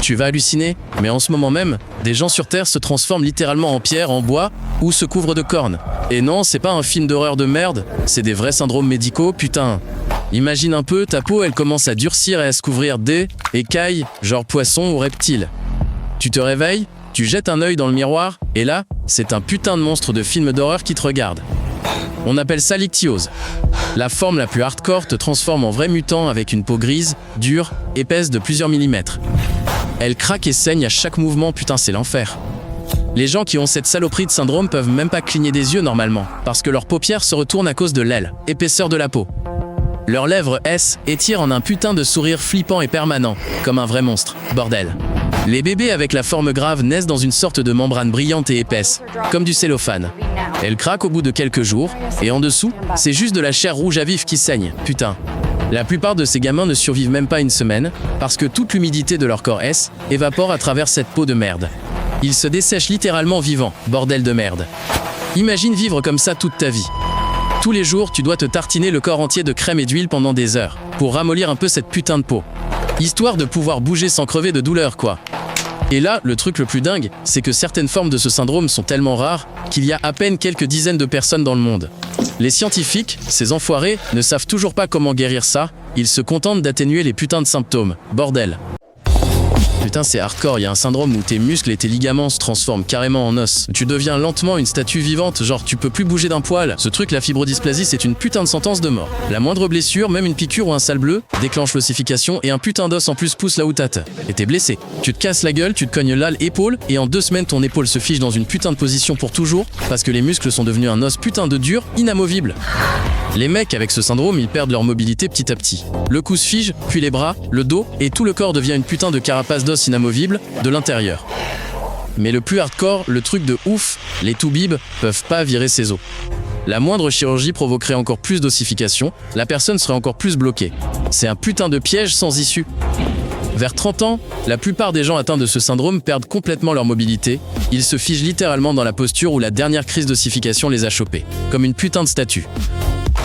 Tu vas halluciner, mais en ce moment même, des gens sur Terre se transforment littéralement en pierre, en bois, ou se couvrent de cornes. Et non, c'est pas un film d'horreur de merde, c'est des vrais syndromes médicaux, putain. Imagine un peu, ta peau elle commence à durcir et à se couvrir d'écailles, genre poisson ou reptile. Tu te réveilles, tu jettes un œil dans le miroir, et là, c'est un putain de monstre de film d'horreur qui te regarde. On appelle ça l'ichthyose. La forme la plus hardcore te transforme en vrai mutant avec une peau grise, dure, épaisse de plusieurs millimètres. Elle craque et saigne à chaque mouvement, putain c'est l'enfer. Les gens qui ont cette saloperie de syndrome peuvent même pas cligner des yeux normalement, parce que leurs paupières se retournent à cause de l'aile, épaisseur de la peau. Leurs lèvres étirent en un putain de sourire flippant et permanent, comme un vrai monstre, bordel. Les bébés avec la forme grave naissent dans une sorte de membrane brillante et épaisse, comme du cellophane. Elle craque au bout de quelques jours, et en dessous, c'est juste de la chair rouge à vif qui saigne, putain. La plupart de ces gamins ne survivent même pas une semaine, parce que toute l'humidité de leur corps évapore à travers cette peau de merde. Ils se dessèchent littéralement vivants, bordel de merde. Imagine vivre comme ça toute ta vie. Tous les jours, tu dois te tartiner le corps entier de crème et d'huile pendant des heures, pour ramollir un peu cette putain de peau. Histoire de pouvoir bouger sans crever de douleur, quoi. Et là, le truc le plus dingue, c'est que certaines formes de ce syndrome sont tellement rares qu'il y a à peine quelques dizaines de personnes dans le monde. Les scientifiques, ces enfoirés, ne savent toujours pas comment guérir ça, ils se contentent d'atténuer les putains de symptômes, bordel. Putain c'est hardcore, il y a un syndrome où tes muscles et tes ligaments se transforment carrément en os. Tu deviens lentement une statue vivante, genre tu peux plus bouger d'un poil. Ce truc, la fibrodysplasie, c'est une putain de sentence de mort. La moindre blessure, même une piqûre ou un sale bleu, déclenche l'ossification et un putain d'os en plus pousse là où t'as. Et t'es blessé. Tu te casses la gueule, tu te cognes là l'épaule, et en 2 semaines ton épaule se fige dans une putain de position pour toujours, parce que les muscles sont devenus un os putain de dur, inamovible. Les mecs avec ce syndrome, ils perdent leur mobilité petit à petit. Le cou se fige, puis les bras, le dos, et tout le corps devient une putain de carapace d'os inamovible, de l'intérieur. Mais le plus hardcore, le truc de ouf, les toubibs peuvent pas virer ces os. La moindre chirurgie provoquerait encore plus d'ossification, la personne serait encore plus bloquée. C'est un putain de piège sans issue. Vers 30 ans, la plupart des gens atteints de ce syndrome perdent complètement leur mobilité, ils se figent littéralement dans la posture où la dernière crise d'ossification les a chopés, comme une putain de statue.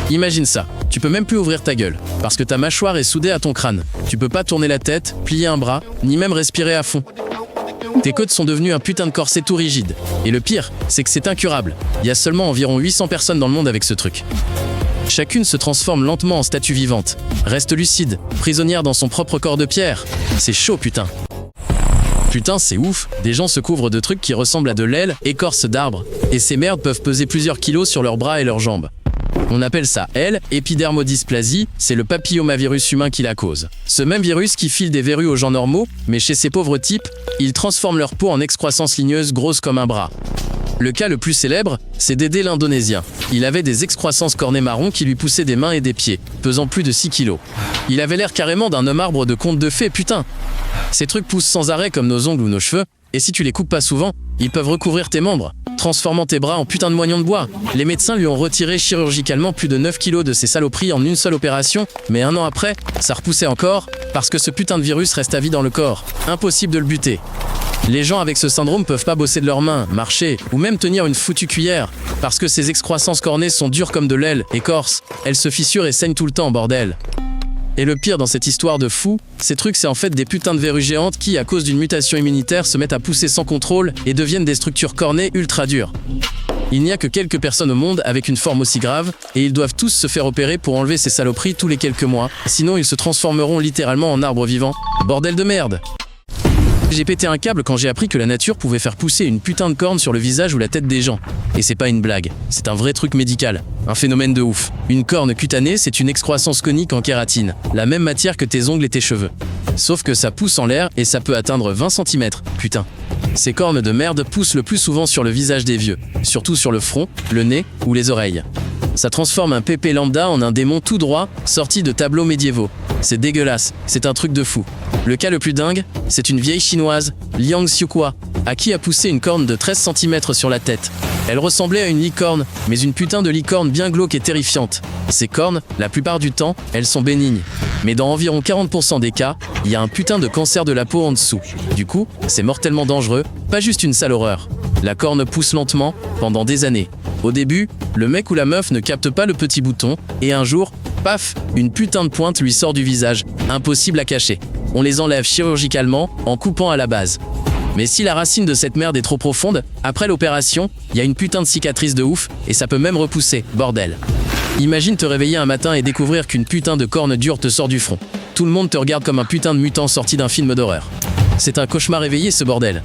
Imagine ça, tu peux même plus ouvrir ta gueule, parce que ta mâchoire est soudée à ton crâne. Tu peux pas tourner la tête, plier un bras, ni même respirer à fond. Tes côtes sont devenues un putain de corset tout rigide. Et le pire, c'est que c'est incurable. Il y a seulement environ 800 personnes dans le monde avec ce truc. Chacune se transforme lentement en statue vivante. Reste lucide, prisonnière dans son propre corps de pierre. C'est chaud, putain. Putain, c'est ouf, des gens se couvrent de trucs qui ressemblent à de l'aile, écorce d'arbres. Et ces merdes peuvent peser plusieurs kilos sur leurs bras et leurs jambes. On appelle ça épidermodysplasie, c'est le papillomavirus humain qui la cause. Ce même virus qui file des verrues aux gens normaux, mais chez ces pauvres types, ils transforment leur peau en excroissance ligneuse grosse comme un bras. Le cas le plus célèbre, c'est Dédé l'Indonésien. Il avait des excroissances cornées marron qui lui poussaient des mains et des pieds, pesant plus de 6 kilos. Il avait l'air carrément d'un homme arbre de conte de fées, putain. Ces trucs poussent sans arrêt comme nos ongles ou nos cheveux, et si tu les coupes pas souvent, ils peuvent recouvrir tes membres, transformant tes bras en putain de moignons de bois. Les médecins lui ont retiré chirurgicalement plus de 9 kilos de ces saloperies en une seule opération, mais 1 an après, ça repoussait encore, parce que ce putain de virus reste à vie dans le corps. Impossible de le buter. Les gens avec ce syndrome peuvent pas bosser de leurs mains, marcher, ou même tenir une foutue cuillère, parce que ces excroissances cornées sont dures comme de l'aile, écorce, elles se fissurent et saignent tout le temps, bordel. Et le pire dans cette histoire de fou, ces trucs c'est en fait des putains de verrues géantes qui, à cause d'une mutation immunitaire, se mettent à pousser sans contrôle et deviennent des structures cornées ultra dures. Il n'y a que quelques personnes au monde avec une forme aussi grave, et ils doivent tous se faire opérer pour enlever ces saloperies tous les quelques mois, sinon ils se transformeront littéralement en arbres vivants. Bordel de merde! J'ai pété un câble quand j'ai appris que la nature pouvait faire pousser une putain de corne sur le visage ou la tête des gens. Et c'est pas une blague, c'est un vrai truc médical. Un phénomène de ouf. Une corne cutanée, c'est une excroissance conique en kératine, la même matière que tes ongles et tes cheveux. Sauf que ça pousse en l'air et ça peut atteindre 20 cm. Putain. Ces cornes de merde poussent le plus souvent sur le visage des vieux, surtout sur le front, le nez ou les oreilles. Ça transforme un pépé lambda en un démon tout droit, sorti de tableaux médiévaux. C'est dégueulasse, c'est un truc de fou. Le cas le plus dingue, c'est une vieille chinoise, Liang Xiuqua, à qui a poussé une corne de 13 cm sur la tête. Elle ressemblait à une licorne, mais une putain de licorne bien glauque et terrifiante. Ces cornes, la plupart du temps, elles sont bénignes. Mais dans environ 40% des cas, il y a un putain de cancer de la peau en dessous. Du coup, c'est mortellement dangereux, pas juste une sale horreur. La corne pousse lentement, pendant des années. Au début, le mec ou la meuf ne capte pas le petit bouton, et un jour, paf, une putain de pointe lui sort du visage, impossible à cacher. on les enlève chirurgicalement en coupant à la base. Mais si la racine de cette merde est trop profonde, après l'opération, y a une putain de cicatrice de ouf et ça peut même repousser, bordel. Imagine te réveiller un matin et découvrir qu'une putain de corne dure te sort du front. Tout le monde te regarde comme un putain de mutant sorti d'un film d'horreur. C'est un cauchemar éveillé ce bordel.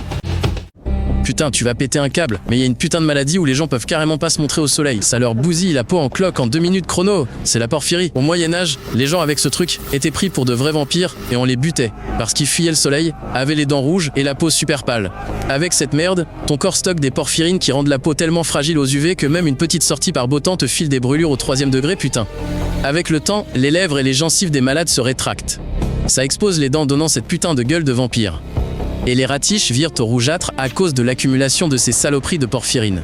Putain, tu vas péter un câble, mais il y a une putain de maladie où les gens peuvent carrément pas se montrer au soleil. Ça leur bousille la peau en cloque en 2 minutes chrono. C'est la porphyrie. Au Moyen-Âge, les gens avec ce truc étaient pris pour de vrais vampires et on les butait. Parce qu'ils fuyaient le soleil, avaient les dents rouges et la peau super pâle. Avec cette merde, ton corps stocke des porphyrines qui rendent la peau tellement fragile aux UV que même une petite sortie par beau temps te file des brûlures au 3e degré, putain. Avec le temps, les lèvres et les gencives des malades se rétractent. Ça expose les dents donnant cette putain de gueule de vampire. Et les ratiches virent au rougeâtre à cause de l'accumulation de ces saloperies de porphyrine.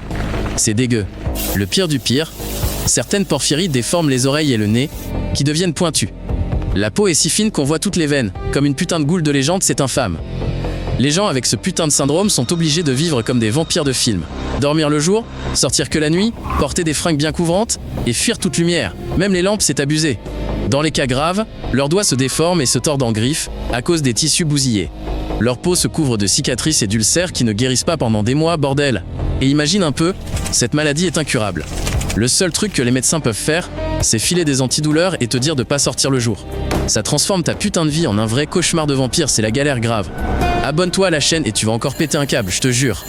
C'est dégueu. Le pire du pire, certaines porphyries déforment les oreilles et le nez, qui deviennent pointus. La peau est si fine qu'on voit toutes les veines, comme une putain de goule de légende, c'est infâme. Les gens avec ce putain de syndrome sont obligés de vivre comme des vampires de film. Dormir le jour, sortir que la nuit, porter des fringues bien couvrantes, et fuir toute lumière. Même les lampes, c'est abusé. Dans les cas graves, leurs doigts se déforment et se tordent en griffes, à cause des tissus bousillés. Leur peau se couvre de cicatrices et d'ulcères qui ne guérissent pas pendant des mois, bordel. Et imagine un peu, cette maladie est incurable. Le seul truc que les médecins peuvent faire, c'est filer des antidouleurs et te dire de pas sortir le jour. Ça transforme ta putain de vie en un vrai cauchemar de vampire, c'est la galère grave. Abonne-toi à la chaîne et tu vas encore péter un câble, je te jure.